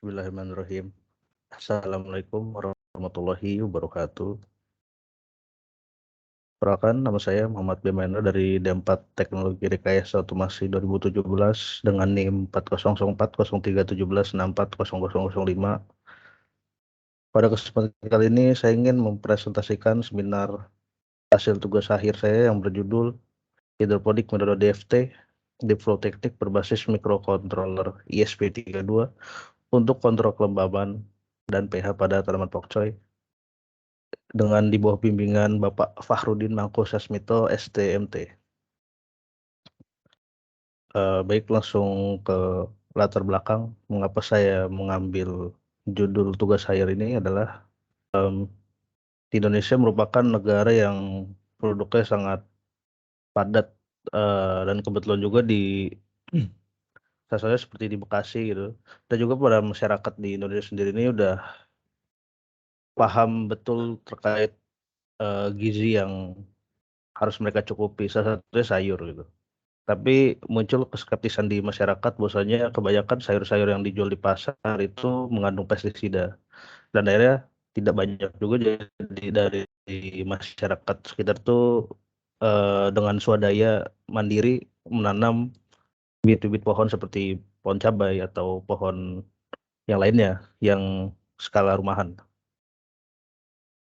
Bismillahirrahmanirrahim. Assalamualaikum warahmatullahi wabarakatuh. Perkenalkan, nama saya Muhammad Bimaendra dari D4 Teknologi Rekayasa Otomasi 2017 dengan NIM 40040317640005. Pada kesempatan kali ini saya ingin mempresentasikan seminar hasil tugas akhir saya yang berjudul Hidroponik Metode DFT, Deep Flow Teknik berbasis Microcontroller ISP32 untuk kontrol kelembaban dan pH pada tanaman pokcoy, dengan di bawah bimbingan Bapak Fahrudin Mangko Sasmito, STMT. Baik, langsung ke latar belakang mengapa saya mengambil judul tugas akhir ini adalah Indonesia merupakan negara yang penduduknya sangat padat, dan kebetulan juga di salah seperti di Bekasi gitu, dan juga pada masyarakat di Indonesia sendiri ini udah paham betul terkait gizi yang harus mereka cukupi, salah satunya sayur gitu. Tapi muncul keskeptisan di masyarakat bahwasanya kebanyakan sayur-sayur yang dijual di pasar itu mengandung pestisida, dan akhirnya tidak banyak juga jadi dari masyarakat sekitar tuh dengan swadaya mandiri menanam bibit-bibit pohon seperti pohon cabai atau pohon yang lainnya yang skala rumahan.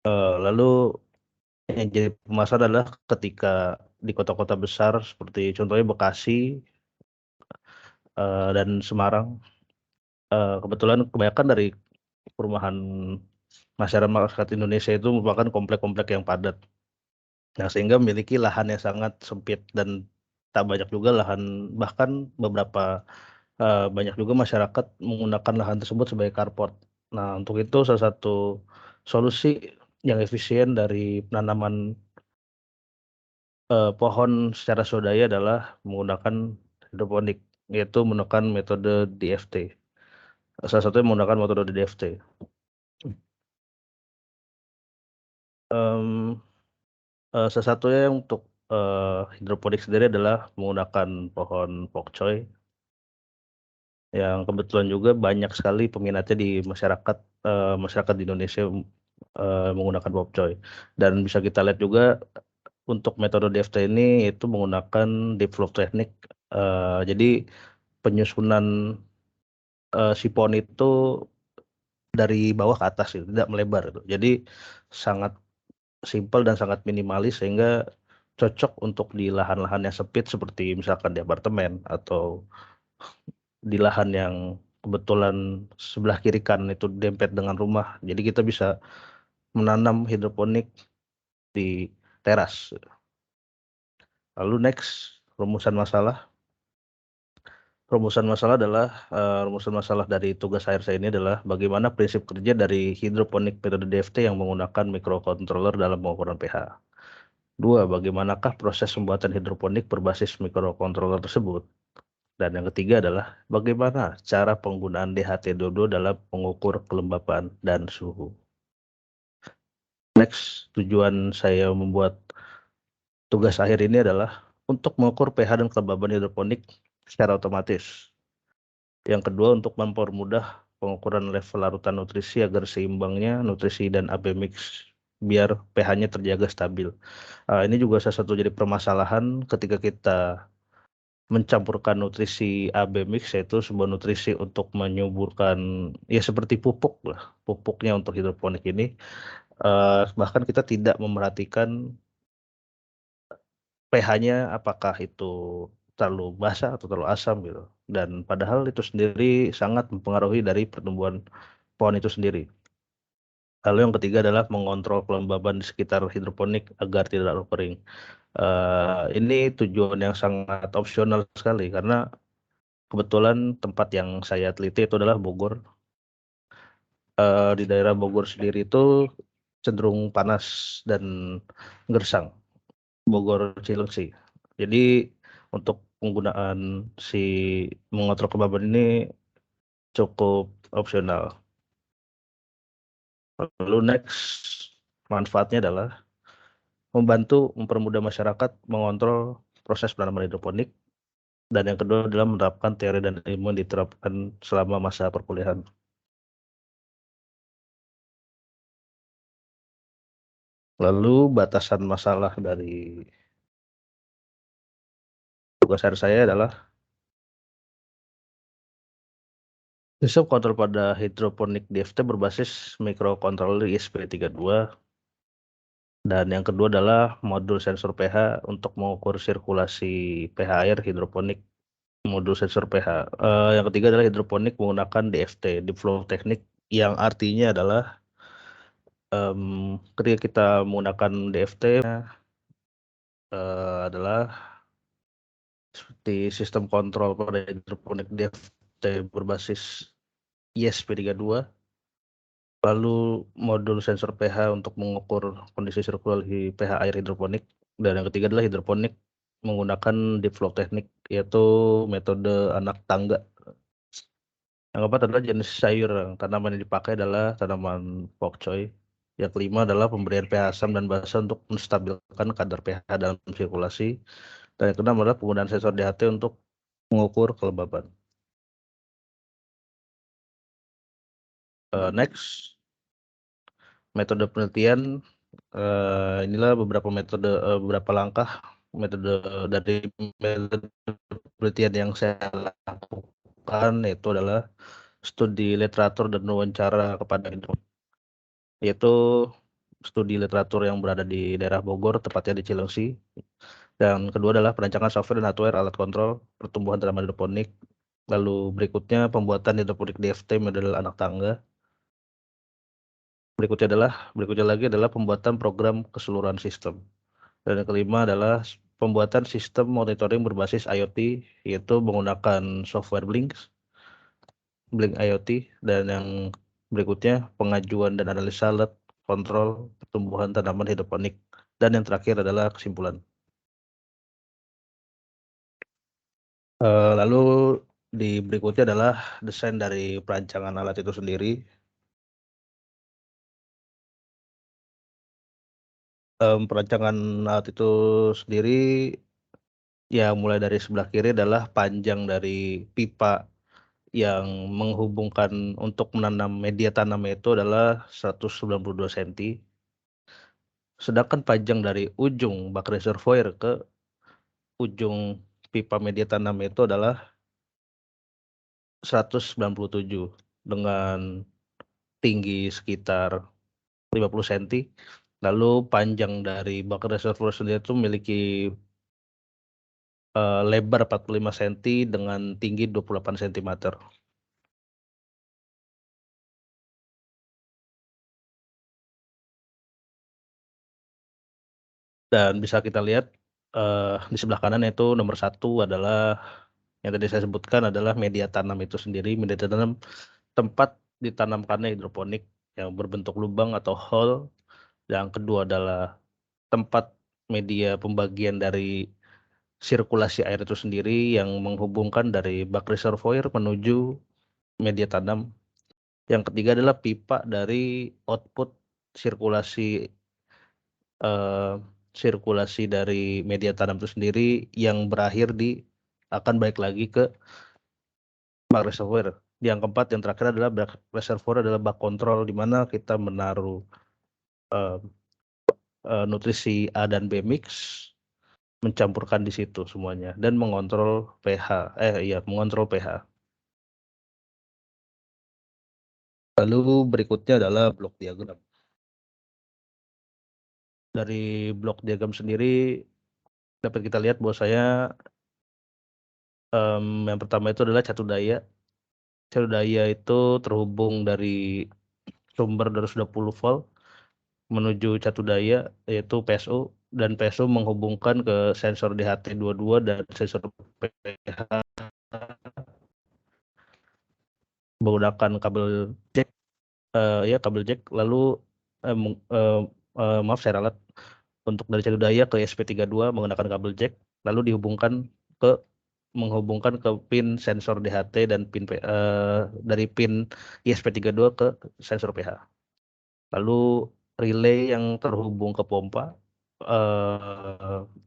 Lalu yang jadi masalah adalah ketika di kota-kota besar seperti contohnya Bekasi dan Semarang, kebetulan kebanyakan dari perumahan masyarakat Indonesia itu merupakan komplek-komplek yang padat. Nah, sehingga memiliki lahan yang sangat sempit dan tak banyak juga lahan, bahkan banyak juga masyarakat menggunakan lahan tersebut sebagai carport. Nah, untuk itu salah satu solusi yang efisien dari penanaman pohon secara swadaya adalah menggunakan hidroponik, yaitu menggunakan metode DFT. Salah satunya menggunakan metode DFT. Mmm, Salah satunya untuk hidroponik sendiri adalah menggunakan pohon pokcoy, yang kebetulan juga banyak sekali peminatnya di masyarakat di Indonesia, menggunakan pokcoy. Dan bisa kita lihat juga untuk metode DFT ini itu menggunakan deep flow teknik, jadi penyusunan sipon itu dari bawah ke atas gitu, tidak melebar gitu. Jadi sangat simpel dan sangat minimalis sehingga cocok untuk di lahan-lahan yang sempit seperti misalkan di apartemen atau di lahan yang kebetulan sebelah kiri kanan itu dempet dengan rumah. Jadi kita bisa menanam hidroponik di teras. Lalu next, rumusan masalah. Rumusan masalah dari tugas akhir saya ini adalah bagaimana prinsip kerja dari hidroponik metode DFT yang menggunakan microcontroller dalam pengukuran pH. 2, bagaimanakah proses pembuatan hidroponik berbasis microcontroller tersebut? Dan yang ketiga adalah bagaimana cara penggunaan DHT22 dalam mengukur kelembapan dan suhu. Next, tujuan saya membuat tugas akhir ini adalah untuk mengukur pH dan kelembaban hidroponik secara otomatis. Yang kedua, untuk mempermudah pengukuran level larutan nutrisi agar seimbangnya nutrisi dan AB mix biar pH-nya terjaga stabil. Ini juga salah satu jadi permasalahan ketika kita mencampurkan nutrisi AB mix, yaitu sebuah nutrisi untuk menyuburkan ya seperti pupuk lah, pupuknya untuk hidroponik ini, bahkan kita tidak memerhatikan pH-nya apakah itu terlalu basah atau terlalu asam gitu, dan padahal itu sendiri sangat mempengaruhi dari pertumbuhan pohon itu sendiri. Lalu yang ketiga adalah mengontrol kelembaban di sekitar hidroponik agar tidak kering. Ini tujuan yang sangat opsional sekali karena kebetulan tempat yang saya teliti itu adalah Bogor. Di daerah Bogor sendiri itu cenderung panas dan gersang, Bogor Cilengsi. Jadi untuk penggunaan mengontrol kelembaban ini cukup opsional. Lalu next, manfaatnya adalah membantu mempermudah masyarakat mengontrol proses penanaman hidroponik, dan yang kedua adalah menerapkan teori dan ilmu yang diterapkan selama masa perkuliahan. Lalu batasan masalah dari tugas akhir saya adalah sistem kontrol pada hidroponik DFT berbasis microcontroller ISP32, dan yang kedua adalah modul sensor pH untuk mengukur sirkulasi pH air hidroponik. Modul sensor pH. Yang ketiga adalah hidroponik menggunakan DFT, deep flow technique, yang artinya adalah ketika kita menggunakan DFT adalah seperti sistem kontrol pada hidroponik DFT berbasis ISP32, lalu modul sensor pH untuk mengukur kondisi sirkulasi pH air hidroponik, dan yang ketiga adalah hidroponik menggunakan deep flow technique, yaitu metode anak tangga. Yang keempat adalah jenis sayur. Tanaman yang dipakai adalah tanaman pok choy. Yang kelima adalah pemberian pH asam dan basa untuk menstabilkan kadar pH dalam sirkulasi. Dan yang keenam adalah penggunaan sensor DHT untuk mengukur kelembaban. Next, metode penelitian. Inilah beberapa metode, beberapa langkah metode dari metode penelitian yang saya lakukan, yaitu adalah studi literatur dan wawancara kepada yaitu studi literatur yang berada di daerah Bogor, tepatnya di Cilengsi. Dan kedua adalah perancangan software dan hardware alat kontrol pertumbuhan tanaman hidroponik. Lalu berikutnya pembuatan hidroponik DFT model anak tangga. Berikutnya lagi adalah pembuatan program keseluruhan sistem. Dan yang kelima adalah pembuatan sistem monitoring berbasis IoT, yaitu menggunakan software Blink IoT. Dan yang berikutnya pengajuan dan analisa alat kontrol pertumbuhan tanaman hidroponik. Dan yang terakhir adalah kesimpulan. Lalu di berikutnya adalah desain dari perancangan alat itu sendiri. Perancangan alat itu sendiri ya mulai dari sebelah kiri adalah panjang dari pipa yang menghubungkan untuk menanam media tanam itu adalah 192 cm. Sedangkan panjang dari ujung bak reservoir ke ujung pipa media tanam itu adalah 197 dengan tinggi sekitar 50 cm. Lalu panjang dari bak reservoir sendiri itu memiliki lebar 45 cm dengan tinggi 28 cm. Dan bisa kita lihat di sebelah kanan, yaitu nomor 1 adalah yang tadi saya sebutkan adalah media tanam itu sendiri. Media tanam tempat ditanamkannya hidroponik yang berbentuk lubang atau hole. Yang kedua adalah tempat media pembagian dari sirkulasi air itu sendiri yang menghubungkan dari bak reservoir menuju media tanam. Yang ketiga adalah pipa dari output sirkulasi eh, sirkulasi dari media tanam itu sendiri yang berakhir di akan balik lagi ke bak reservoir. Yang keempat, yang terakhir adalah bak reservoir adalah bak kontrol di mana kita menaruh eh, nutrisi A dan B mix, mencampurkan di situ semuanya dan mengontrol pH. Mengontrol pH. Lalu berikutnya adalah blok diagram. Dari blok diagram sendiri dapat kita lihat bahwa yang pertama itu adalah catu daya. Catu daya itu terhubung dari sumber 220 volt menuju catu daya, yaitu PSU, dan PSU menghubungkan ke sensor DHT22 dan sensor pH menggunakan kabel jack, kabel jack. Lalu maaf, saya ralat untuk dari catu daya ke SP32 menggunakan kabel jack, lalu menghubungkan ke pin sensor DHT dan dari pin ISP32 ke sensor pH. Lalu relay yang terhubung ke pompa.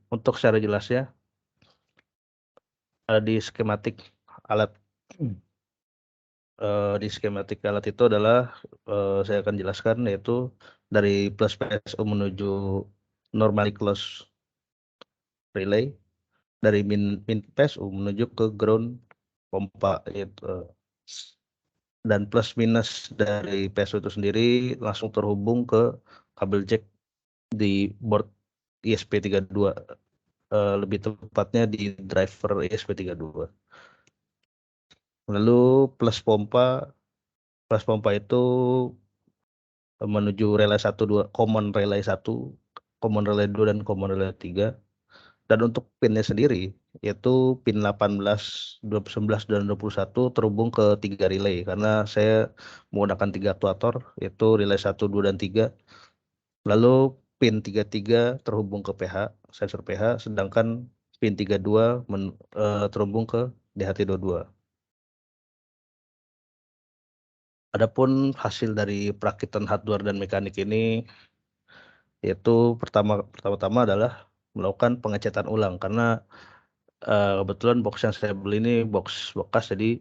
Untuk secara jelasnya di skematik alat di skematik alat itu adalah saya akan jelaskan, yaitu dari plus PSU menuju normally close relay, dari min PSU menuju ke ground pompa itu, dan plus minus dari PSU itu sendiri langsung terhubung ke kabel jack di board ISP32, lebih tepatnya di driver ISP32. Lalu plus pompa itu menuju relay 1, 2, common relay 1, common relay 2, dan common relay 3. Dan untuk pinnya sendiri yaitu pin 18, 19, dan 21 terhubung ke 3 relay karena saya menggunakan 3 aktuator yaitu relay 1, 2, dan 3. Lalu pin 33 terhubung ke PH, sensor PH, sedangkan pin 32 terhubung ke DHT22. Adapun hasil dari perakitan hardware dan mekanik ini yaitu pertama-tama adalah melakukan pengecetan ulang karena kebetulan box yang saya beli ini box bekas, jadi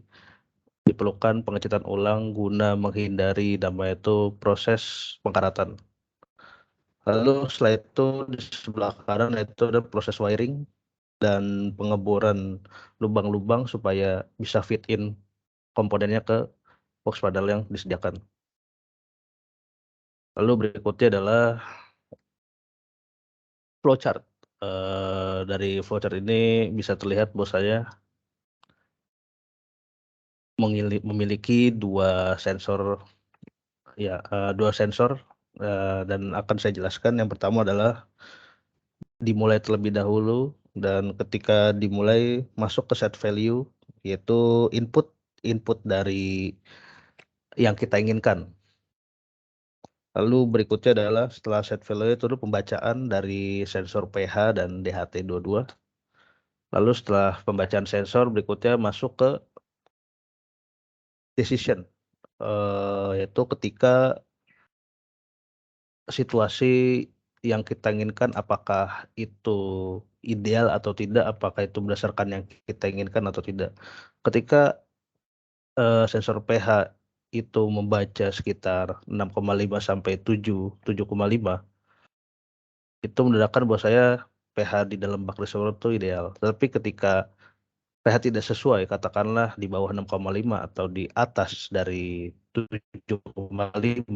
diperlukan pengecetan ulang guna menghindari namanya itu proses pengkaratan. Lalu setelah itu di sebelah kanan itu ada proses wiring dan pengeboran lubang-lubang supaya bisa fit in komponennya ke box panel yang disediakan. Lalu berikutnya adalah flowchart. Dari flowchart ini bisa terlihat bahwasanya memiliki dua sensor, ya, dan akan saya jelaskan. Yang pertama adalah dimulai terlebih dahulu, dan ketika dimulai masuk ke set value yaitu input dari yang kita inginkan. Lalu berikutnya adalah setelah set value itu pembacaan dari sensor PH dan DHT22. Lalu setelah pembacaan sensor berikutnya masuk ke decision, yaitu ketika situasi yang kita inginkan apakah itu ideal atau tidak, apakah itu berdasarkan yang kita inginkan atau tidak. Ketika sensor PH itu membaca sekitar 6,5 sampai 7,5, itu menandakan bahwa saya PH di dalam bak reservoir itu ideal. Tapi ketika PH tidak sesuai, katakanlah di bawah 6,5 atau di atas dari 7,5,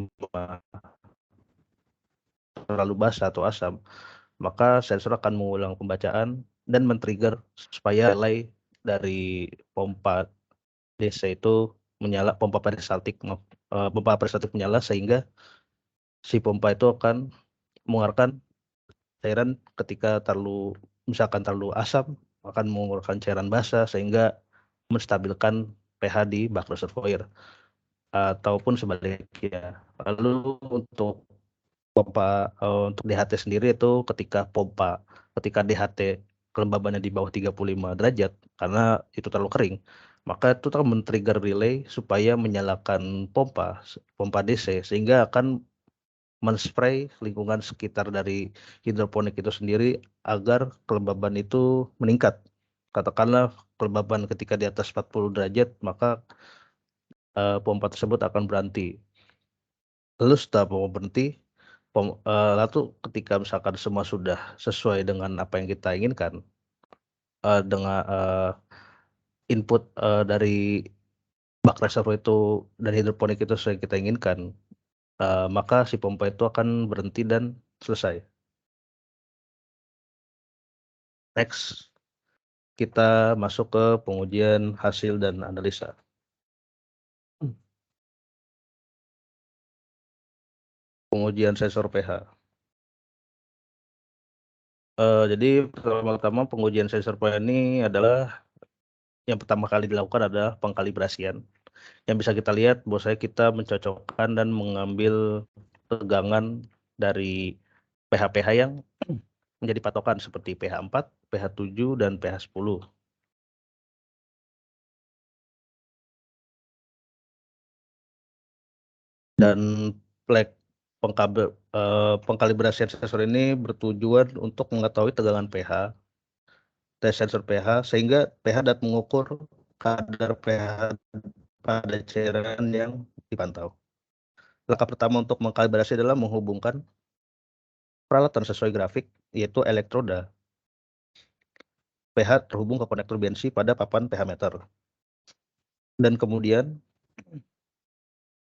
terlalu basah atau asam, maka sensor akan mengulang pembacaan dan men-trigger supaya relay dari pompa DC itu menyala, pompa peristaltik menyala, sehingga si pompa itu akan mengeluarkan cairan. Ketika misalkan terlalu asam, akan mengeluarkan cairan basah sehingga menstabilkan pH di bak reservoir ataupun sebaliknya. Lalu untuk DHT sendiri itu ketika DHT kelembabannya di bawah 35 derajat karena itu terlalu kering, maka itu akan men-trigger relay supaya menyalakan pompa DC, sehingga akan men-spray lingkungan sekitar dari hidroponik itu sendiri agar kelembaban itu meningkat. Katakanlah kelembaban ketika di atas 40 derajat, maka pompa tersebut akan berhenti. Lalu setelah pompa berhenti, lalu ketika misalkan semua sudah sesuai dengan apa yang kita inginkan, dengan input dari bak reservoir itu dan hidroponik itu sesuai yang kita inginkan, maka si pompa itu akan berhenti dan selesai. Next, kita masuk ke pengujian hasil dan analisa. Pengujian sensor pH. Jadi pertama-tama pengujian sensor pH ini adalah yang pertama kali dilakukan adalah pengkalibrasian. Yang bisa kita lihat bahwasanya kita mencocokkan dan mengambil tegangan dari pH-pH yang menjadi patokan seperti pH 4, pH 7, dan pH 10. Dan pengkalibrasian sensor ini bertujuan untuk mengetahui tegangan pH, tes sensor pH, sehingga pH dapat mengukur kadar pH pada cairan yang dipantau. Langkah pertama untuk mengkalibrasi adalah menghubungkan peralatan sesuai grafik, yaitu elektroda pH terhubung ke konektor BNC pada papan pH meter. Dan kemudian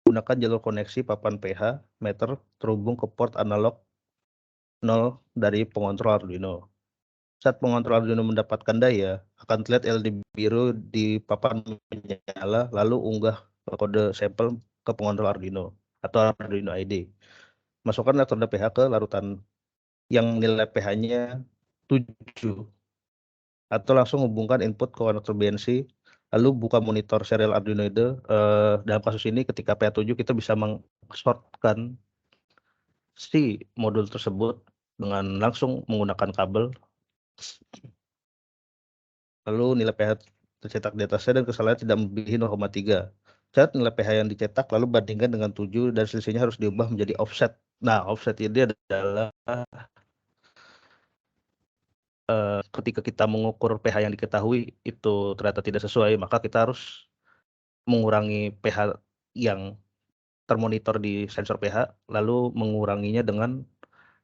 gunakan jalur koneksi papan pH meter terhubung ke port analog 0 dari pengontrol Arduino. Saat pengontrol Arduino mendapatkan daya, akan terlihat LED biru di papan menyala, lalu unggah kode sampel ke pengontrol Arduino atau Arduino ID. Masukkan elektroda pH ke larutan yang nilai pH-nya 7 atau langsung hubungkan input ke konektor BNC, lalu buka monitor serial Arduinoid. Dalam kasus ini ketika pH 7 kita bisa meng-short-kan si modul tersebut dengan langsung menggunakan kabel, lalu nilai pH tercetak di atasnya dan kesalahan tidak melebihi 0,3. Catat nilai pH yang dicetak lalu bandingkan dengan 7 dan selisihnya harus diubah menjadi offset. Nah, offset ini adalah ketika kita mengukur pH yang diketahui itu ternyata tidak sesuai, maka kita harus mengurangi pH yang termonitor di sensor pH, lalu menguranginya dengan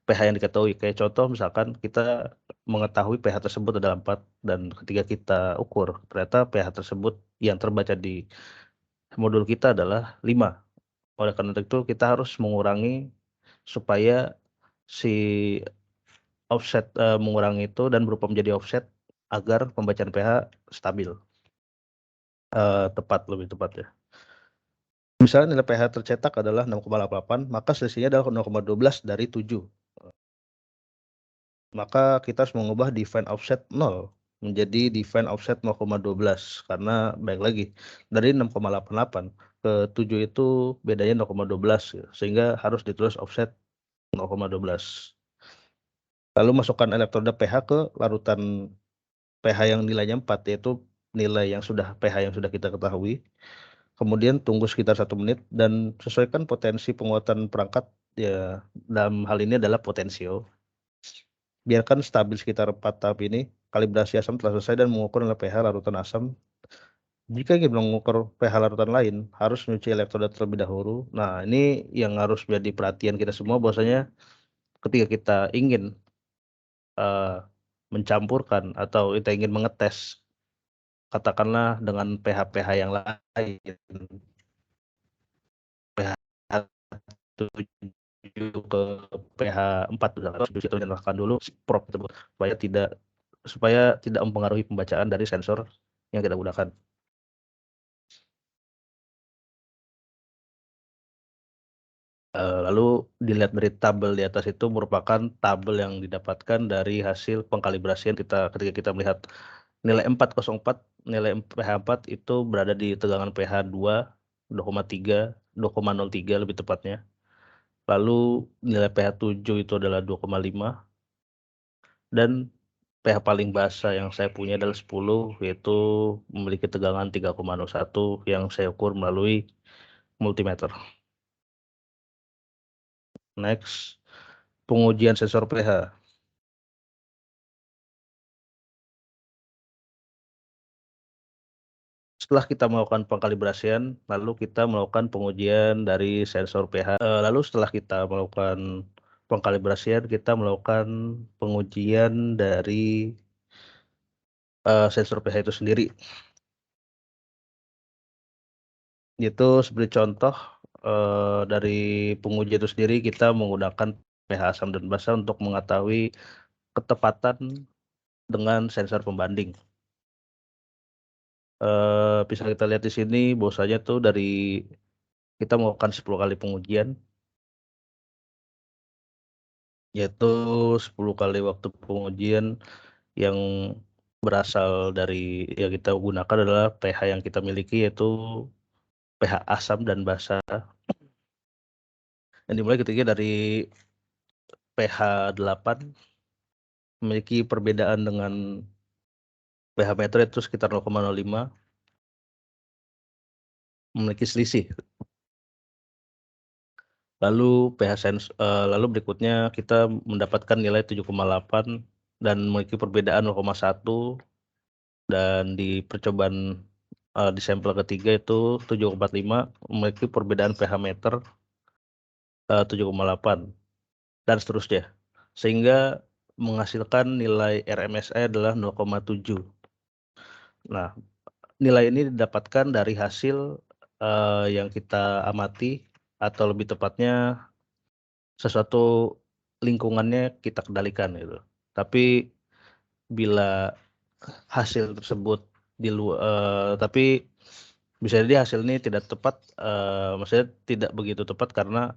pH yang diketahui. Kayak contoh misalkan kita mengetahui pH tersebut adalah 4 dan ketika kita ukur ternyata pH tersebut yang terbaca di modul kita adalah 5. Oleh karena itu kita harus mengurangi supaya si offset, mengurangi itu dan berubah menjadi offset agar pembacaan pH stabil, tepat, lebih tepat ya. Misalnya nilai pH tercetak adalah 6,88, maka selisihnya adalah 0,12 dari 7. Maka kita harus mengubah define offset 0 menjadi define offset 0,12 karena balik lagi dari 6,88 ke 7 itu bedanya 0,12 ya, sehingga harus ditulis offset 0,12. Lalu masukkan elektroda pH ke larutan pH yang nilainya 4, yaitu nilai yang sudah pH yang sudah kita ketahui. Kemudian tunggu sekitar 1 menit dan sesuaikan potensi penguatan perangkat, ya dalam hal ini adalah potensio. Biarkan stabil sekitar 4 tahap ini. Kalibrasi asam telah selesai dan mengukur nilai pH larutan asam. Jika ingin mengukur pH larutan lain, harus mencuci elektroda terlebih dahulu. Nah, ini yang harus menjadi perhatian kita semua bahwasanya ketika kita ingin mencampurkan atau kita ingin mengetes, katakanlah dengan pH-pH yang lain, pH 7 ke pH 4 misalkan, harus dinyalakan dulu si probe tersebut supaya tidak mempengaruhi pembacaan dari sensor yang kita gunakan. Lalu dilihat dari tabel di atas itu merupakan tabel yang didapatkan dari hasil pengkalibrasian kita ketika kita melihat nilai 404, nilai pH 4 itu berada di tegangan pH 2, 2,3, 2,03 lebih tepatnya. Lalu nilai pH 7 itu adalah 2,5 dan pH paling basah yang saya punya adalah 10, yaitu memiliki tegangan 3,01 yang saya ukur melalui multimeter. Next, pengujian sensor pH. Setelah kita melakukan pengkalibrasian, lalu kita melakukan pengujian dari sensor pH. Lalu setelah kita melakukan pengkalibrasian, kita melakukan pengujian dari sensor pH itu sendiri. Itu seperti contoh dari penguji itu sendiri kita menggunakan pH asam dan basa untuk mengetahui ketepatan dengan sensor pembanding. Bisa kita lihat di sini bahwasanya tuh dari kita melakukan 10 kali pengujian, yaitu 10 kali waktu pengujian yang berasal dari yang kita gunakan adalah pH yang kita miliki, yaitu pH asam dan basa, yang dimulai ketika dari pH 8 memiliki perbedaan dengan pH meter itu sekitar 0,05, memiliki selisih. Lalu berikutnya kita mendapatkan nilai 7,8 dan memiliki perbedaan 0,1, dan di percobaan di sampel ketiga itu 7,45 memiliki perbedaan pH meter 7,8 dan seterusnya. Sehingga menghasilkan nilai RMSE adalah 0,7. Nah, nilai ini didapatkan dari hasil, yang kita amati atau lebih tepatnya sesuatu lingkungannya kita kendalikan gitu. Tapi bila hasil tersebut tapi bisa jadi hasil ini tidak tepat, maksudnya tidak begitu tepat karena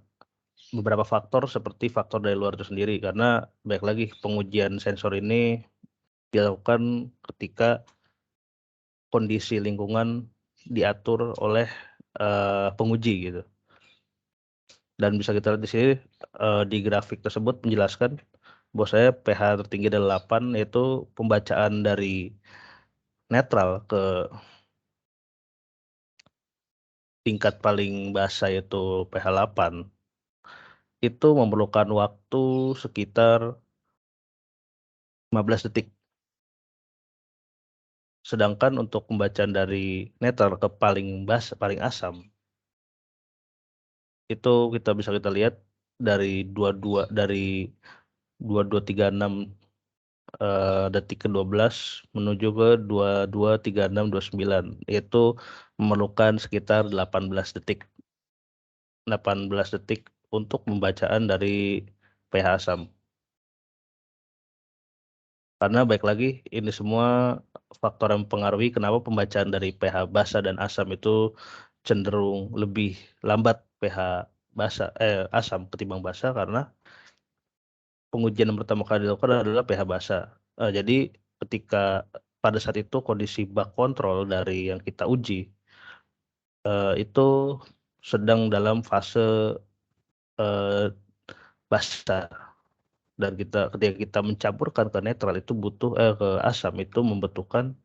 beberapa faktor seperti faktor dari luar itu sendiri. Karena baik lagi pengujian sensor ini dilakukan ketika kondisi lingkungan diatur oleh, penguji gitu. Dan bisa kita lihat di sini, di grafik tersebut menjelaskan bahwasanya pH tertinggi adalah 8, yaitu pembacaan dari netral ke tingkat paling basa yaitu pH 8, itu memerlukan waktu sekitar 15 detik. Sedangkan untuk pembacaan dari netral ke paling paling asam, itu kita lihat dari 2236, detik ke-12 menuju ke 223629, yaitu memerlukan sekitar 18 detik untuk pembacaan dari pH asam. Karena baik lagi ini semua faktor yang mempengaruhi kenapa pembacaan dari pH basa dan asam itu cenderung lebih lambat pH asam ketimbang basa karena pengujian yang pertama kali dilakukan adalah pH basa. Jadi ketika pada saat itu kondisi bak kontrol dari yang kita uji, itu sedang dalam fase, eee, basa dan ketika kita mencampurkan ke netral itu ke asam itu membutuhkan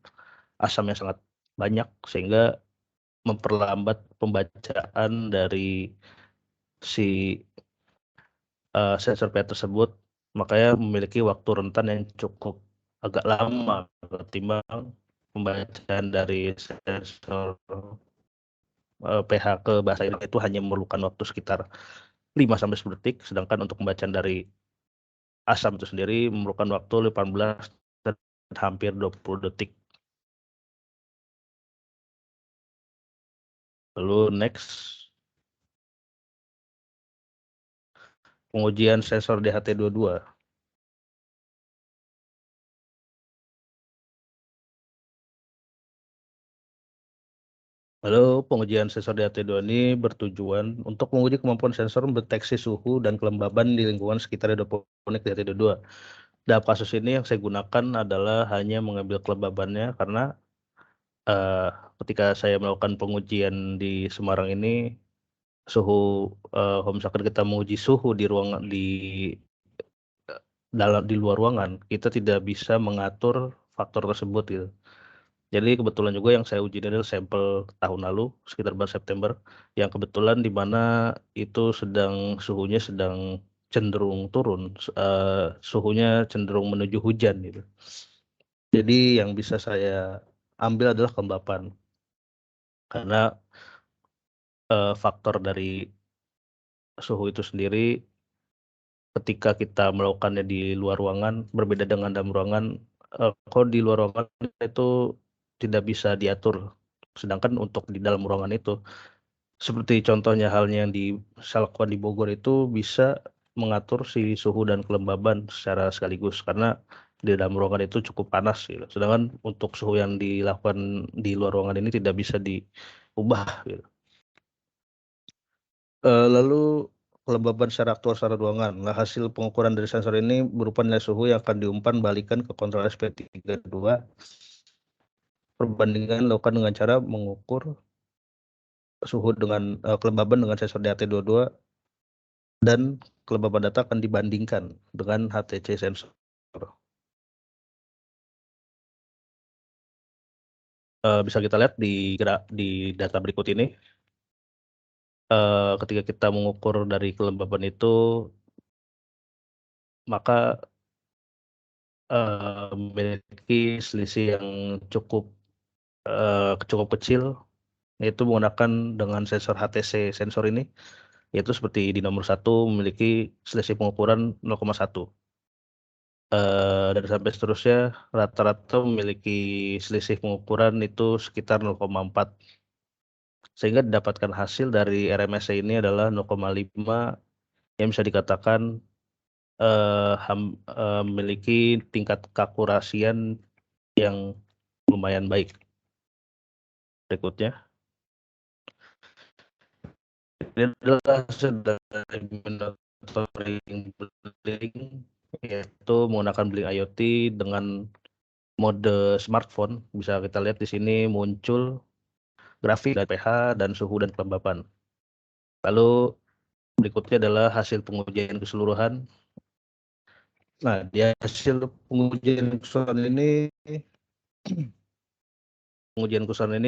asam yang sangat banyak sehingga memperlambat pembacaan dari si, sensor pH tersebut, makanya memiliki waktu rentan yang cukup agak lama ketimbang pembacaan dari sensor, pH ke bahasa Inggris itu hanya memerlukan waktu sekitar 5 sampai 10 detik, sedangkan untuk pembacaan dari asam itu sendiri memerlukan waktu 18 dan hampir 20 detik. Lalu next, pengujian sensor DHT22. Lalu pengujian sensor DHT2 ini bertujuan untuk menguji kemampuan sensor mendeteksi suhu dan kelembaban di lingkungan sekitar hidroponik DHT22. Dalam kasus ini yang saya gunakan adalah hanya mengambil kelembabannya karena, eee, ketika saya melakukan pengujian di Semarang ini kalau misalkan kita menguji suhu di ruangan di luar ruangan, kita tidak bisa mengatur faktor tersebut gitu. Jadi kebetulan juga yang saya uji ini adalah sampel tahun lalu, sekitar bulan September, yang kebetulan di mana itu suhunya sedang cenderung turun, suhunya cenderung menuju hujan gitu. Jadi yang bisa saya ambil adalah kelembapan, karena, faktor dari suhu itu sendiri ketika kita melakukannya di luar ruangan berbeda dengan dalam ruangan, kalau di luar ruangan itu tidak bisa diatur, sedangkan untuk di dalam ruangan itu seperti contohnya halnya yang saya lakukan di Bogor itu bisa mengatur si suhu dan kelembaban secara sekaligus, karena di dalam ruangan itu cukup panas gitu. Sedangkan untuk suhu yang dilakukan di luar ruangan ini tidak bisa diubah gitu. Lalu kelembaban secara aktual secara ruangan. Nah, hasil pengukuran dari sensor ini berupa nilai suhu yang akan diumpan balikan ke kontrol SP32. Perbandingan dilakukan dengan cara mengukur suhu dengan kelembaban dengan sensor DHT22 dan kelembaban data akan dibandingkan dengan HTC sensor. Bisa kita lihat di data berikut ini, ketika kita mengukur dari kelembaban itu, maka, memiliki selisih yang cukup kecil, yaitu menggunakan dengan sensor HTC sensor ini yaitu seperti di nomor 1 memiliki selisih pengukuran 0,1. Dan sampai seterusnya rata-rata memiliki selisih pengukuran itu sekitar 0,4. Sehingga didapatkan hasil dari RMSE ini adalah 0,5 yang bisa dikatakan memiliki tingkat keakurasian yang lumayan baik. Berikutnya, ini adalah hasil dari monitoring Blink, yaitu menggunakan Blink IoT dengan mode smartphone. Bisa kita lihat di sini muncul grafik dari pH dan suhu dan kelembapan. Lalu berikutnya adalah hasil pengujian keseluruhan. Nah, di hasil pengujian keseluruhan ini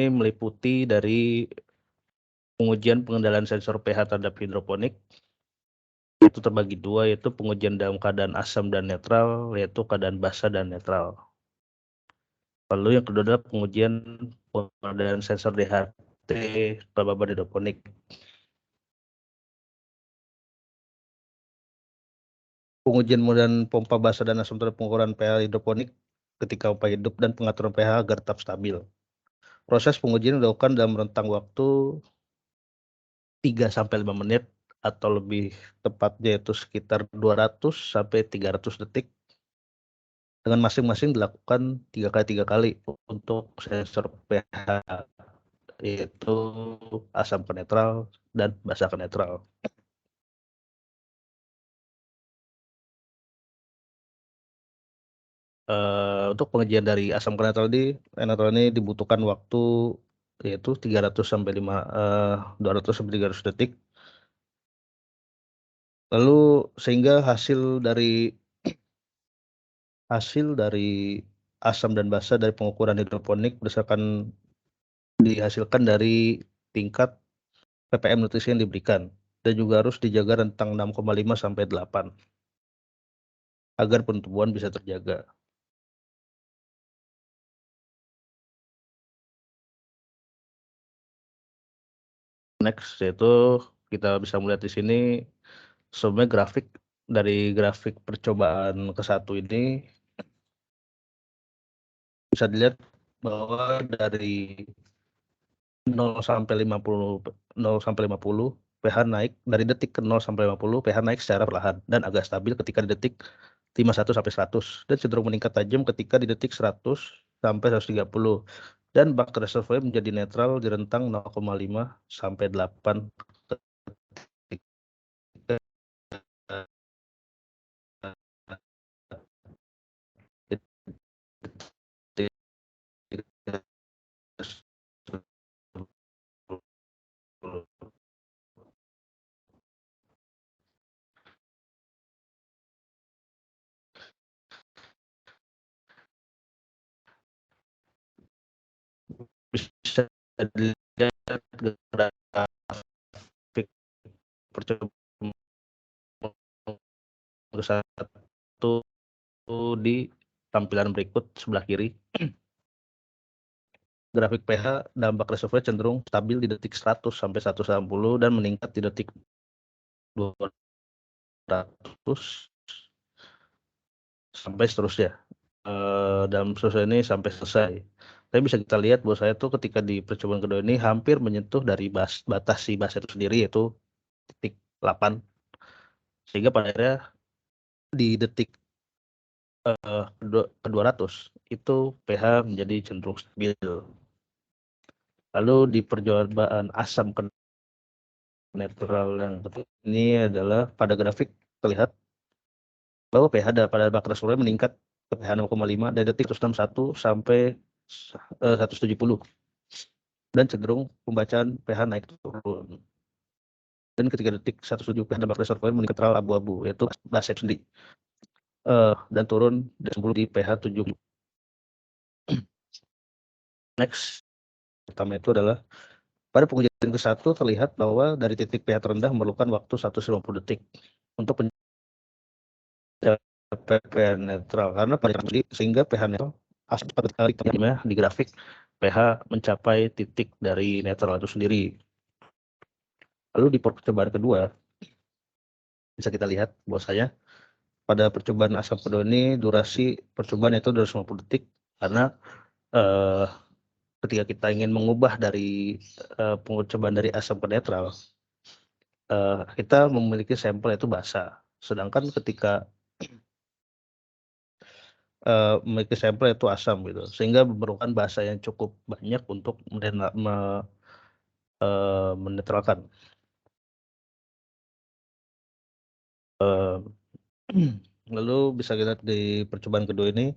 meliputi dari pengujian pengendalian sensor pH terhadap hidroponik, itu terbagi dua, yaitu pengujian dalam keadaan asam dan netral, yaitu keadaan basa dan netral. Lalu yang kedua adalah pengujian pengendalian sensor DHT kelembaban hidroponik. Pengujian modern pompa basa dan asam terhadap pengukuran pH hidroponik ketika pompa hidup dan pengaturan pH agar tetap stabil. Proses pengujian dilakukan dalam rentang waktu 3-5 menit atau lebih tepatnya itu sekitar 200 sampai 300 detik, dengan masing-masing dilakukan 3 kali untuk sensor pH, yaitu asam ke netral dan basa ke netral. Untuk pengujian dari asam ke netral ini dibutuhkan waktu yaitu 200 sampai 300 detik. Lalu sehingga hasil dari asam dan basa dari pengukuran hidroponik dihasilkan dari tingkat ppm nutrisi yang diberikan, dan juga harus dijaga rentang 6,5 sampai 8 agar pertumbuhan bisa terjaga. Next, yaitu kita bisa melihat di sini sebenarnya grafik percobaan ke-1 ini bisa dilihat bahwa dari 0 sampai 50 pH naik, dari detik ke 0 sampai 50 pH naik secara perlahan dan agak stabil ketika di detik 51 sampai 100, dan cenderung meningkat tajam ketika di detik 100 sampai 130, dan bak reservoir menjadi netral di rentang 0,5 sampai 8 ketika bisa dilihat grafik percobaan ke-1 di tampilan berikut sebelah kiri. Grafik pH dalam bak reservoir cenderung stabil di detik 100 sampai 180 dan meningkat di detik 200 sampai seterusnya. Dalam proses ini sampai selesai. Tapi bisa kita lihat bahwa saya tuh ketika di percobaan kedua ini hampir menyentuh dari batas si basa itu sendiri, yaitu titik 8. Sehingga pada akhirnya di detik ke-200 itu pH menjadi cenderung stabil. Lalu di percobaan asam ke netral yang ini adalah pada grafik terlihat bahwa pH pada bak reservoir meningkat ke pH 0,5 dari detik 161 sampai 170, dan cenderung pembacaan pH naik turun. Dan ketika detik 170 pH bak reservoir meningkat netral abu-abu, yaitu basa sendiri, dan turun dari 10 di pH 70. Next, pertama itu adalah pada pengujian ke-1 terlihat bahwa dari titik pH terendah memerlukan waktu 150 detik untuk pH netral, karena pada sehingga pH netral di grafik pH mencapai titik dari netral itu sendiri. Lalu di percobaan kedua bisa kita lihat bahwasanya pada percobaan asam kedua ini durasi percobaan itu 250 detik karena eh, ketika kita ingin mengubah dari percobaan dari asam ke netral, kita memiliki sampel yaitu basa. Sedangkan ketika memiliki sampel yaitu asam gitu, sehingga memerlukan basa yang cukup banyak untuk menetralkan. Lalu bisa kita lihat di percobaan kedua ini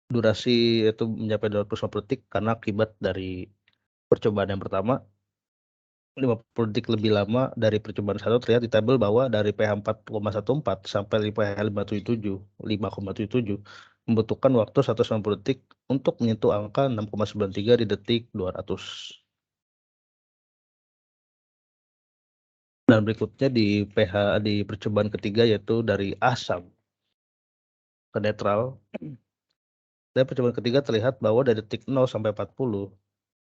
durasi itu mencapai 250 detik karena akibat dari percobaan yang pertama 50 detik lebih lama dari percobaan satu. Terlihat di tabel bahwa dari pH 4,14 sampai pH 5,77 membutuhkan waktu 190 detik untuk menyentuh angka 6,93 di detik 200. Dan berikutnya di pH di percobaan ketiga yaitu dari asam ke netral. Dan percobaan ketiga terlihat bahwa dari detik 0 sampai 40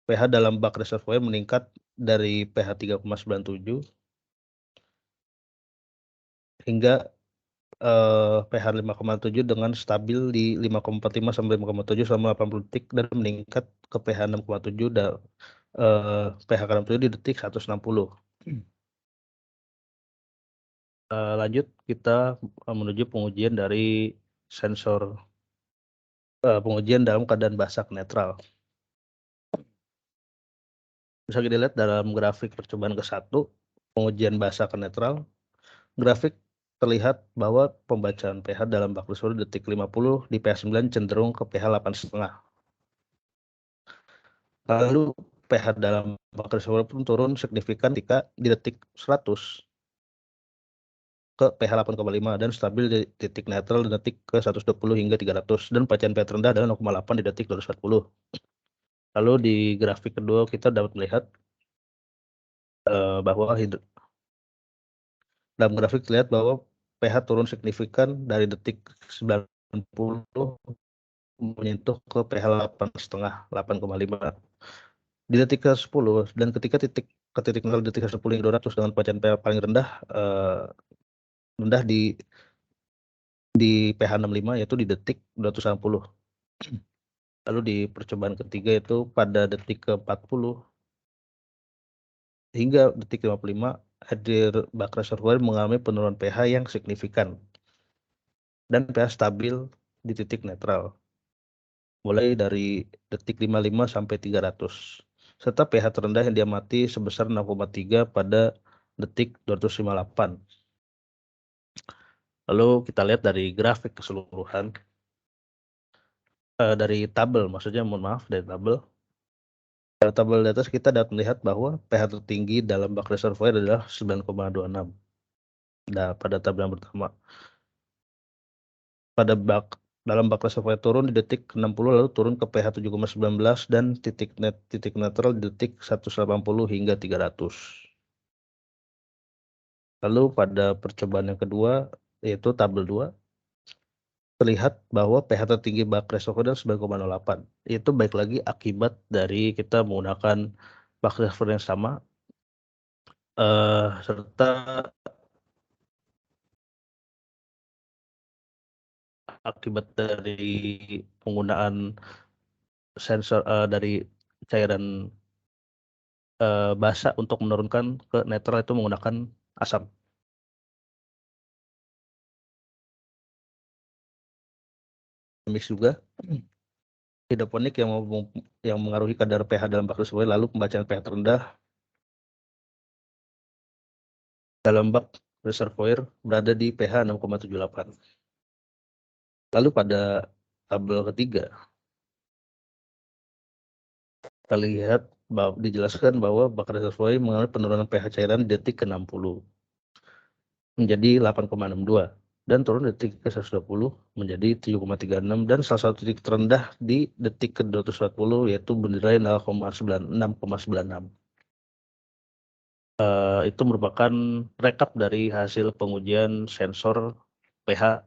pH dalam bak reservoir meningkat dari pH 3,97 hingga pH 5,7 dengan stabil di 5,45 sampai 5,7 selama 80 detik dan meningkat ke pH 6,7 dan pH 6,7 di detik 160. Lanjut kita menuju pengujian dari sensor pengujian dalam keadaan basah netral. Bisa kita lihat dalam grafik percobaan ke-1 pengujian basah ke netral. Grafik terlihat bahwa pembacaan pH dalam bak reservoir detik 50 di pH 9 cenderung ke pH 8,5. Lalu pH dalam bak reservoir pun turun signifikan ketika di detik 100 ke pH 8,5 dan stabil di titik netral di detik ke 120 hingga 300 dan bacaan pH terendah adalah 0,8 di detik 240. Lalu di grafik kedua kita dapat melihat bahwa dalam grafik terlihat bahwa pH turun signifikan dari detik 90 menyentuh ke pH 8,5, 8,5 di detik ke-10 dan ketika titik 0 detik ke-10 hingga 200 dengan bacaan pH paling rendah di pH 65 yaitu di detik 260. Lalu di percobaan ketiga itu pada detik ke-40 hingga detik 55 hadir bak reservoir mengalami penurunan pH yang signifikan dan pH stabil di titik netral mulai dari detik 55 sampai 300 serta pH terendah yang diamati sebesar 6,3 pada detik 258. Lalu kita lihat dari grafik keseluruhan dari tabel, maksudnya mohon maaf dari tabel. Pada tabel di atas kita dapat melihat bahwa pH tertinggi dalam bak reservoir adalah 9,26. Nah, pada tabel yang pertama, dalam bak reservoir turun di detik 60 lalu turun ke pH 7,19 dan titik netral di detik 180 hingga 300. Lalu pada percobaan yang kedua yaitu tabel 2 terlihat bahwa pH tertinggi bak reservoir adalah 9,08. Itu baik lagi akibat dari kita menggunakan bak reservoir yang sama serta akibat dari penggunaan sensor dari cairan basah untuk menurunkan ke netral itu menggunakan asam. Mix juga hidroponik yang mengaruhi kadar pH dalam bak reservoir lalu pembacaan pH terendah dalam bak reservoir berada di pH 6,78. Lalu pada tabel ketiga kita lihat dijelaskan bahwa bak reservoir mengalami penurunan pH cairan di detik ke-60 menjadi 8,62 dan turun detik ke-120 menjadi 7,36 dan salah satu titik terendah di detik ke-240 yaitu bernilai 6,96. Itu merupakan rekap dari hasil pengujian sensor pH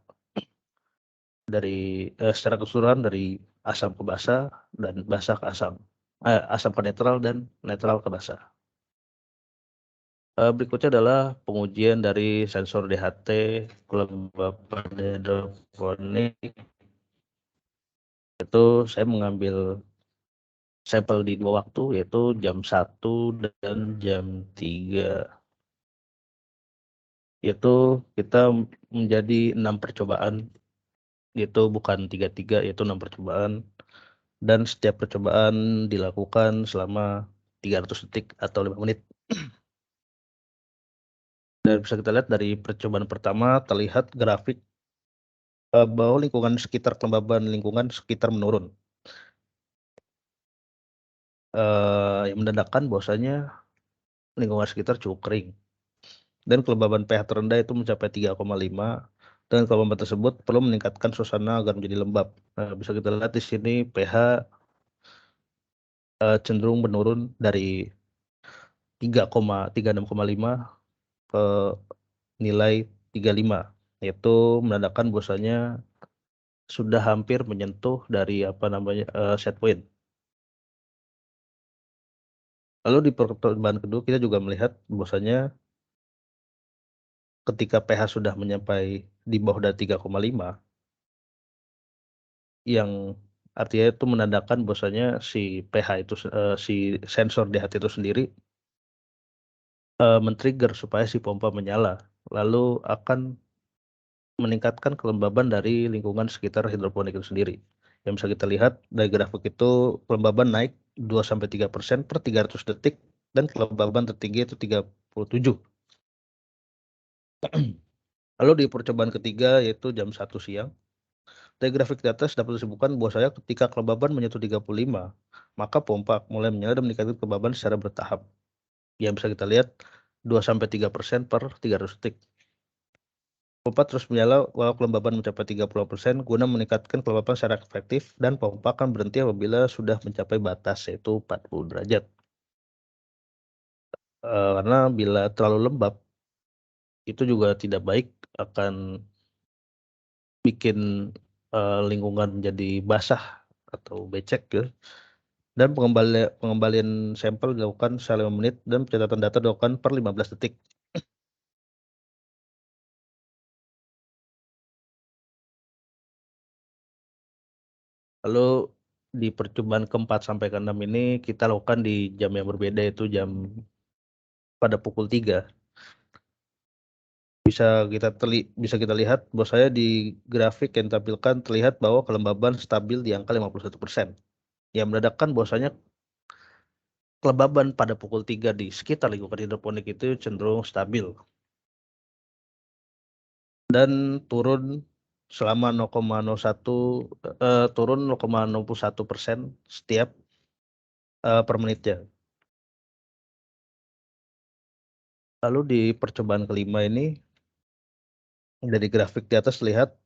dari secara keseluruhan dari asam ke basa dan basa ke asam, asam ke netral dan netral ke basa. Berikutnya adalah pengujian dari sensor DHT kelembapan hidroponik. Itu saya mengambil sampel di 2 waktu, yaitu jam 1 dan jam 3. Itu kita menjadi 6 percobaan, itu bukan 3 yaitu 6 percobaan, dan setiap percobaan dilakukan selama 300 detik atau 5 menit. Dan bisa kita lihat dari percobaan pertama terlihat grafik, bahwa lingkungan sekitar kelembaban lingkungan sekitar menurun. Yang menandakan bahwasanya lingkungan sekitar cukup kering dan kelembaban pH terendah itu mencapai 3,5, dan kelembaban tersebut perlu meningkatkan suasana agar menjadi lembab. Nah, bisa kita lihat di sini pH, cenderung menurun dari 36,5 ke nilai 35, yaitu menandakan bahwasanya sudah hampir menyentuh dari set point. Lalu di percobaan kedua kita juga melihat bahwasanya ketika pH sudah mencapai di bawah dari 3,5, yang artinya itu menandakan bahwasanya si pH itu si sensor DHT itu sendiri, men-trigger supaya si pompa menyala, lalu akan meningkatkan kelembaban dari lingkungan sekitar hidroponik itu sendiri. Yang bisa kita lihat dari grafik itu kelembaban naik 2-3% per 300 detik dan kelembaban tertinggi itu 37. Lalu di percobaan ketiga yaitu jam 1 siang, dari grafik di atas dapat disebutkan bahwasanya ketika kelembaban menyentuh 35, maka pompa mulai menyala dan meningkatkan kelembaban secara bertahap. Yang bisa kita lihat 2-3% per 300 detik. Pompa terus menyala walau kelembaban mencapai 30% guna meningkatkan kelembaban secara efektif, dan pompa akan berhenti apabila sudah mencapai batas yaitu 40 derajat. Karena bila terlalu lembab itu juga tidak baik, akan bikin, lingkungan menjadi basah atau becek ya. Dan pengembalian sampel dilakukan selama 5 menit dan pencatatan data dilakukan per 15 detik. Lalu di percobaan ke-4 sampai ke-6 ini kita lakukan di jam yang berbeda, yaitu pada pukul 3. Bisa kita lihat bahwasanya di grafik yang ditampilkan terlihat bahwa kelembaban stabil di angka 51%, yang menandakan bahwasanya kelembaban pada pukul 3 di sekitar lingkungan hidroponik itu cenderung stabil dan selama 0,01 turun 0,01% setiap, per menitnya. Lalu di percobaan kelima ini, dari grafik di atas terlihat,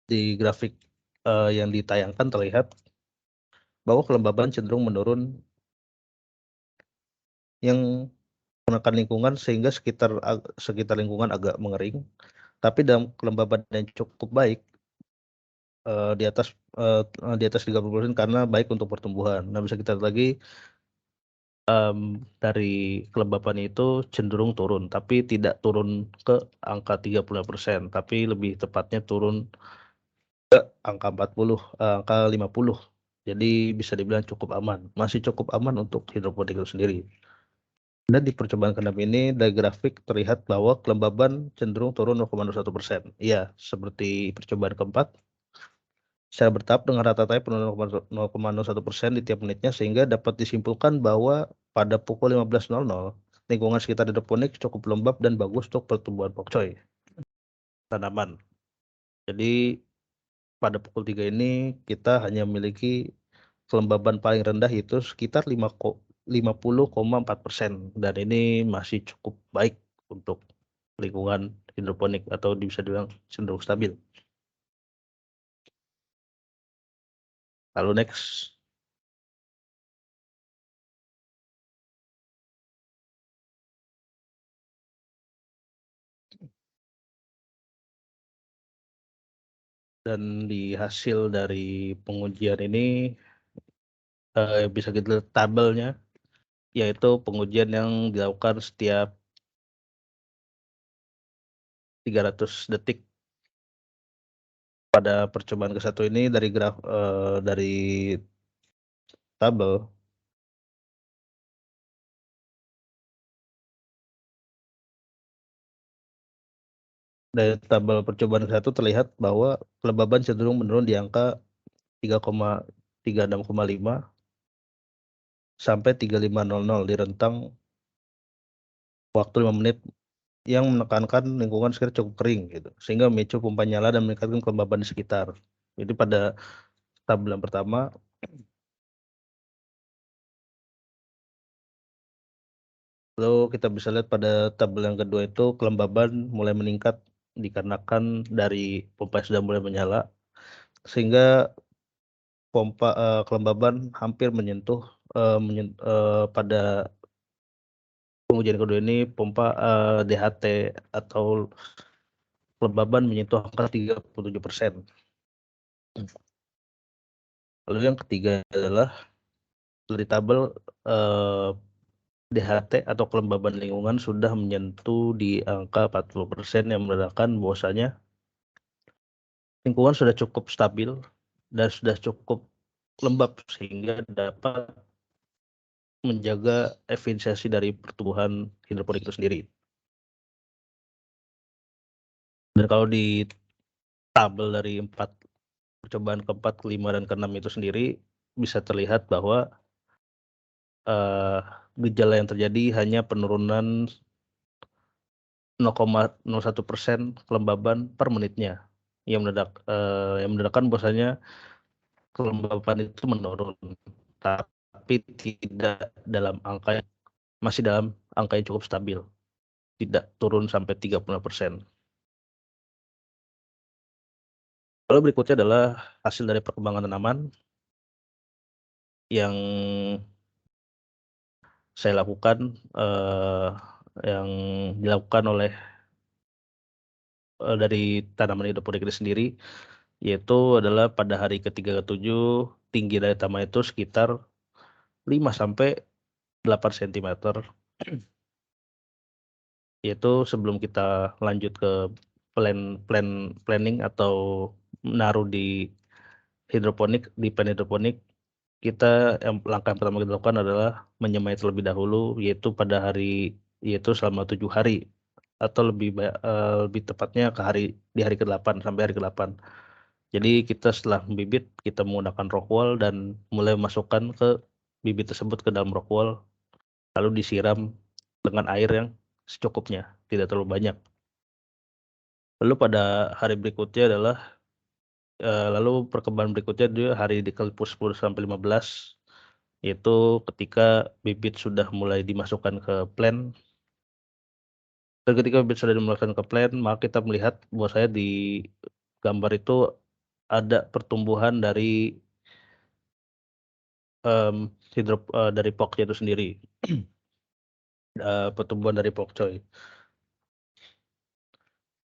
di grafik, yang ditayangkan terlihat bahwa kelembaban cenderung menurun yang menekan lingkungan sehingga sekitar lingkungan agak mengering, tapi dalam kelembaban yang cukup baik, di atas, 30% karena baik untuk pertumbuhan. Nah, bisa kita lihat lagi, dari kelembapan itu cenderung turun, tapi tidak turun ke angka 35%, tapi lebih tepatnya turun angka 40, angka 50. Jadi bisa dibilang cukup aman, masih cukup aman untuk hidroponik itu sendiri. Dan di percobaan ke-6 ini dari grafik terlihat bahwa kelembaban cenderung turun 0,01%. Iya, seperti percobaan keempat, secara bertahap dengan rata-rata penurunan 0,01% di tiap menitnya, sehingga dapat disimpulkan bahwa pada pukul 15.00 lingkungan sekitar hidroponik cukup lembab dan bagus untuk pertumbuhan pokcoy tanaman. Jadi pada pukul 3 ini kita hanya memiliki kelembaban paling rendah yaitu sekitar 50,4%, dan ini masih cukup baik untuk lingkungan hidroponik atau bisa dibilang cenderung stabil. Lalu next. Dan di hasil dari pengujian ini, bisa kita lihat tabelnya, yaitu pengujian yang dilakukan setiap 300 detik. Pada percobaan ke-1 ini dari tabel percobaan ke-1 terlihat bahwa kelembaban cenderung menurun di angka 36,5 sampai 3500 di rentang waktu 5 menit yang menekankan lingkungan sekitar cukup kering gitu, sehingga memicu pompa nyala dan meningkatkan kelembaban di sekitar. Jadi pada tabel yang pertama, lalu kita bisa lihat pada tabel yang kedua itu kelembaban mulai meningkat dikarenakan dari pompa yang sudah mulai menyala, sehingga kelembaban hampir menyentuh, pada pengujian kedua ini pompa, DHT atau kelembaban menyentuh angka 37%. Lalu yang ketiga adalah dari tabel, DHT atau kelembaban lingkungan sudah menyentuh di angka 40% yang menandakan bahwasanya lingkungan sudah cukup stabil dan sudah cukup lembab sehingga dapat menjaga efisiensi dari pertumbuhan hidroponik itu sendiri. Dan kalau di tabel dari percobaan ke-4, ke-5, dan ke-6 itu sendiri bisa terlihat bahwa, eee, gejala yang terjadi hanya penurunan 0,01% kelembaban per menitnya, yang menandakan bahwasanya kelembapan itu menurun, tapi masih dalam angka yang cukup stabil, tidak turun sampai 30%. Lalu berikutnya adalah hasil dari perkembangan tanaman yang saya lakukan, yang dilakukan oleh, dari tanaman hidroponik ini sendiri, yaitu adalah pada hari ke-3, ke-7 tinggi dari tanaman itu sekitar 5 sampai 8 sentimeter, yaitu sebelum kita lanjut ke planning atau menaruh di plan hidroponik, langkah yang pertama kita lakukan adalah menyemai terlebih dahulu, yaitu selama 7 hari atau lebih tepatnya di hari ke-8 sampai hari ke-8. Jadi kita setelah membibit, kita menggunakan rock wool dan mulai memasukkan bibit tersebut ke dalam rock wool, lalu disiram dengan air yang secukupnya, tidak terlalu banyak. Lalu pada hari berikutnya lalu perkembangan berikutnya di hari ke-10 sampai 15, yaitu ketika bibit sudah mulai dimasukkan ke plant, dan ketika bibit sudah dimasukkan ke plant, maka kita melihat bahwasanya di gambar itu ada pertumbuhan dari poknya itu sendiri, pertumbuhan dari pokcoy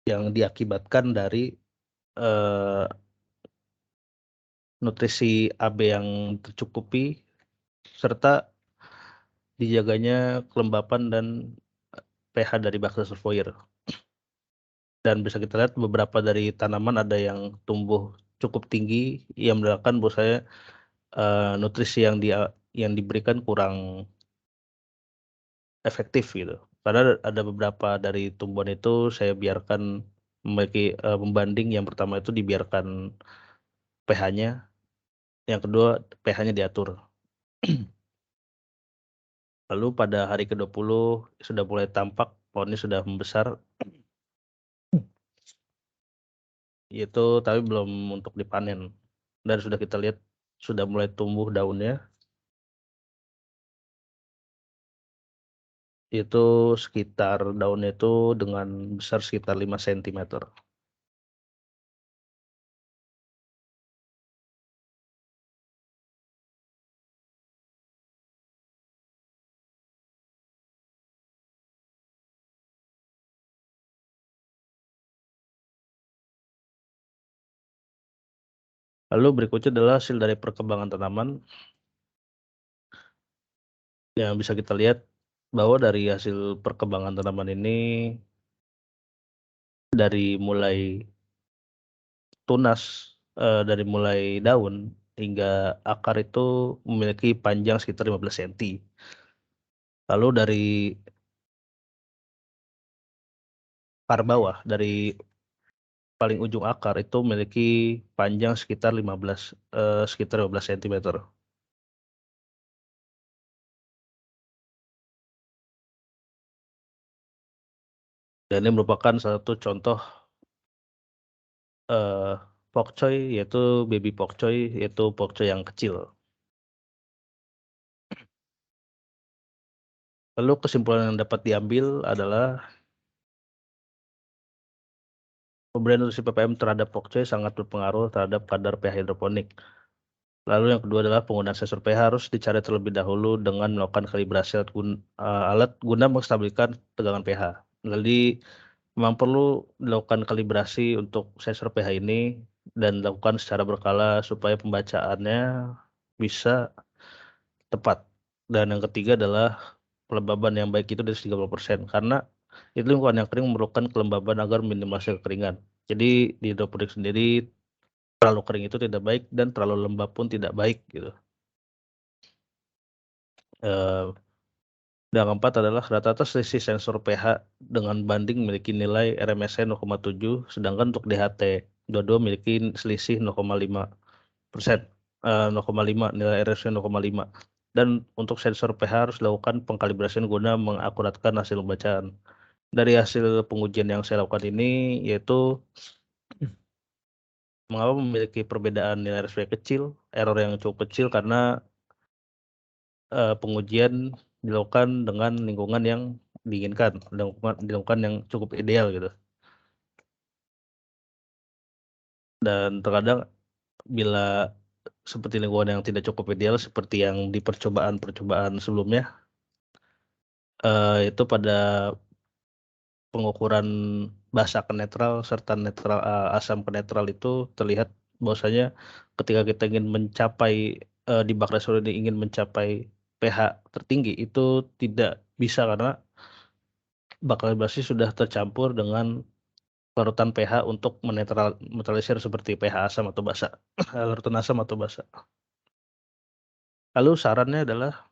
yang diakibatkan dari, eee, nutrisi AB yang tercukupi serta dijaganya kelembapan dan pH dari bak reservoir. Dan bisa kita lihat beberapa dari tanaman ada yang tumbuh cukup tinggi yang menandakan bahwasanya, nutrisi yang diberikan kurang efektif gitu. Karena ada beberapa dari tumbuhan itu saya biarkan membanding. Yang pertama itu dibiarkan pH-nya, yang kedua pH-nya diatur. Lalu pada hari ke-20 sudah mulai tampak pohonnya sudah membesar, tapi belum untuk dipanen, dan sudah kita lihat sudah mulai tumbuh daunnya, daunnya itu dengan besar sekitar 5 sentimeter. Lalu berikutnya adalah hasil dari perkembangan tanaman yang bisa kita lihat bahwa dari hasil perkembangan tanaman ini dari mulai tunas, dari mulai daun hingga akar itu memiliki panjang sekitar 15 senti. Lalu dari akar bawah, dari paling ujung akar itu memiliki panjang sekitar 15 sentimeter. Dan ini merupakan satu contoh, eee, pokcoy, yaitu baby pokcoy, yaitu pokcoy yang kecil. Lalu kesimpulan yang dapat diambil adalah pemberian nutrisi ppm terhadap pokcoy sangat berpengaruh terhadap kadar pH hidroponik. Lalu yang kedua adalah penggunaan sensor pH harus dicari terlebih dahulu dengan melakukan kalibrasi alat guna menstabilkan tegangan pH. Jadi memang perlu dilakukan kalibrasi untuk sensor pH ini dan dilakukan secara berkala supaya pembacaannya bisa tepat. Dan yang ketiga adalah kelembaban yang baik itu di atas 30% karena itu lingkungan yang kering memerlukan kelembaban agar minimalisir kekeringan. Jadi di hidroponik sendiri terlalu kering itu tidak baik dan terlalu lembab pun tidak baik gitu. Eee, yang keempat adalah rata-rata selisih sensor pH dengan banding memiliki nilai RMSE 0,7 sedangkan untuk DHT dua-dua memiliki selisih 0,5%, 0,5 nilai RMSE 0,5 dan untuk sensor pH harus dilakukan pengkalibrasian guna mengakuratkan hasil pembacaan. Dari hasil pengujian yang saya lakukan ini yaitu mengapa memiliki perbedaan nilai RMSE kecil, error yang cukup kecil karena pengujian dilakukan dengan lingkungan yang diinginkan, dilakukan yang cukup ideal gitu. Dan terkadang bila seperti lingkungan yang tidak cukup ideal seperti yang di percobaan-percobaan sebelumnya, itu pada pengukuran basa ke netral serta asam ke netral itu terlihat bahwasanya ketika kita ingin mencapai, di bak dasar ini ingin mencapai pH tertinggi itu tidak bisa karena bak kalibrasi sudah tercampur dengan larutan pH untuk menetralisir seperti pH asam atau basa, larutan asam atau basa. Lalu sarannya adalah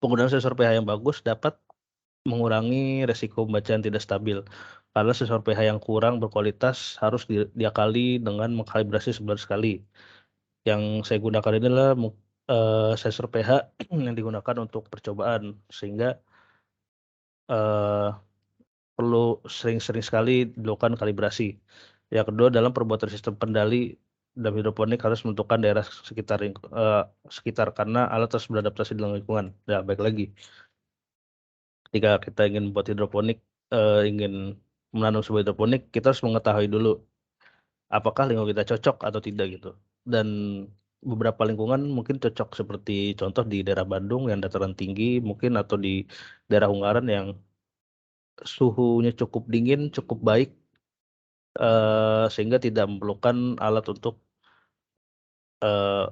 penggunaan sensor pH yang bagus dapat mengurangi resiko pembacaan tidak stabil, karena sensor pH yang kurang berkualitas harus diakali dengan mengkalibrasi sebulan sekali. Yang saya gunakan ini adalah sensor pH yang digunakan untuk percobaan, sehingga, eee, perlu sering-sering sekali dilakukan kalibrasi. Yang kedua dalam perbuatan sistem kendali dalam hidroponik harus menentukan daerah sekitar karena alat harus beradaptasi dengan lingkungan. Ya baik lagi, ketika kita ingin membuat hidroponik, ingin menanam sebuah hidroponik, kita harus mengetahui dulu apakah lingkungan kita cocok atau tidak gitu. Dan beberapa lingkungan mungkin cocok seperti contoh di daerah Bandung yang dataran tinggi mungkin atau di daerah Ungaran yang suhunya cukup dingin, cukup baik, sehingga tidak memerlukan alat untuk,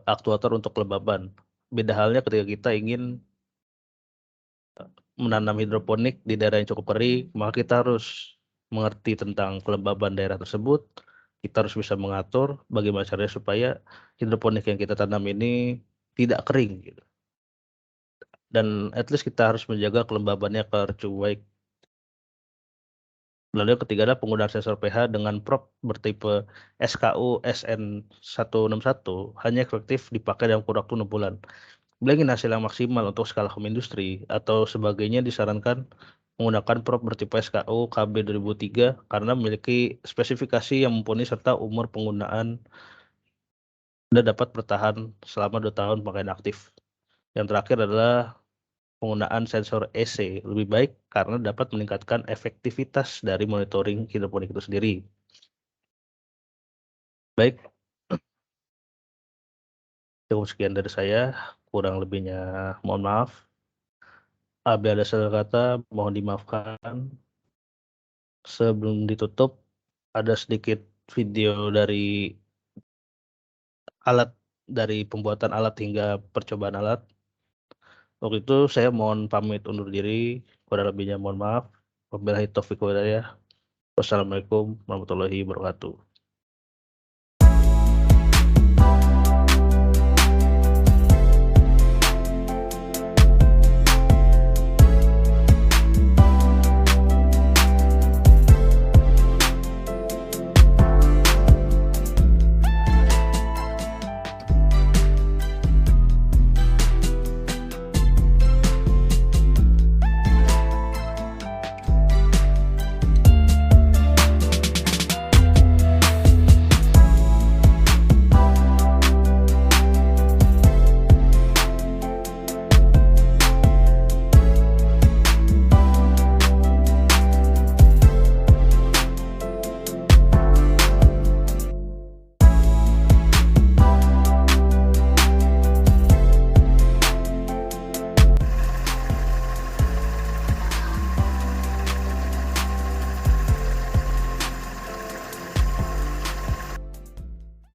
aktuator untuk kelembaban. Beda halnya ketika kita ingin menanam hidroponik di daerah yang cukup kering, maka kita harus mengerti tentang kelembaban daerah tersebut, kita harus bisa mengatur bagaimana caranya supaya hidroponik yang kita tanam ini tidak kering gitu, dan at least kita harus menjaga kelembabannya agar cukup baik. Lalu yang ketiga adalah penggunaan sensor pH dengan prop bertipe SKU SN161 hanya efektif dipakai dalam kurun waktu 6 bulan. Bila ingin hasil yang maksimal untuk skala home industri atau sebagainya disarankan menggunakan prop bertipe SKU KB 2003 karena memiliki spesifikasi yang mumpuni serta umur penggunaan dan dapat bertahan selama 2 tahun pemakaian aktif. Yang terakhir adalah penggunaan sensor EC lebih baik karena dapat meningkatkan efektivitas dari monitoring hidroponik itu sendiri. Baik, cukup sekian dari saya, kurang lebihnya mohon maaf. Apabila ada salah kata mohon dimaafkan. Sebelum ditutup, ada sedikit video alat dari pembuatan alat hingga percobaan alat. Waktu itu saya mohon pamit undur diri, kurang lebihnya mohon maaf. Wabillahi taufiq wal hidayah. Wassalamualaikum warahmatullahi wabarakatuh.